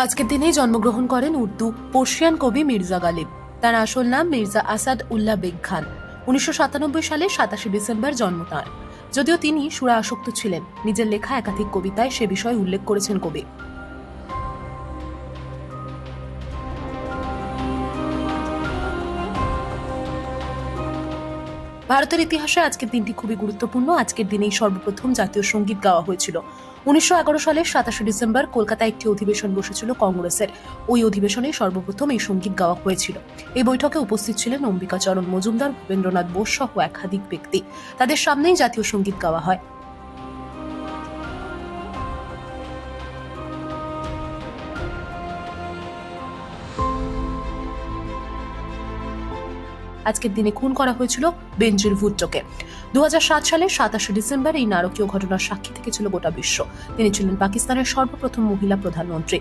আজকের দিনেই জন্মগ্রহণ করেন উর্দু পার্সিয়ান কবি মির্জা গালিব। তার আসল নাম মির্জা আসাদ উল্লাহ বেগ খান। 1997 সালে 27 ডিসেম্বর জন্ম তাঁর। যদিও তিনি সুরা আসক্ত ছিলেন, নিজের লেখা একাধিক কবিতায় সে বিষয়ে উল্লেখ করেছেন কবি। ভারতের ইতিহাসে আজকের দিনটি খুবই গুরুত্বপূর্ণ। আজকের দিনেই সর্বপ্রথম জাতীয় সঙ্গীত গাওয়া হয়েছিল। 1911 সালের 27 ডিসেম্বর কলকাতায় একটি অধিবেশন বসেছিল কংগ্রেসের। ওই অধিবেশনে সর্বপ্রথম এই সঙ্গীত গাওয়া হয়েছিল। এই বৈঠকে উপস্থিত ছিলেন অম্বিকাচরণ মজুমদার, ভূপেন্দ্রনাথ বোস সহ একাধিক ব্যক্তি। তাদের সামনেই জাতীয় সঙ্গীত গাওয়া হয়। আজকের দিনে খুন করা হয়েছিল বেনজির ভুট্টোকে। 2007 সালের 27 ডিসেম্বর এই নারকীয় ঘটনার সাক্ষী থেকেছিল গোটা বিশ্ব। তিনি ছিলেন পাকিস্তানের সর্বপ্রথম মহিলা প্রধানমন্ত্রী।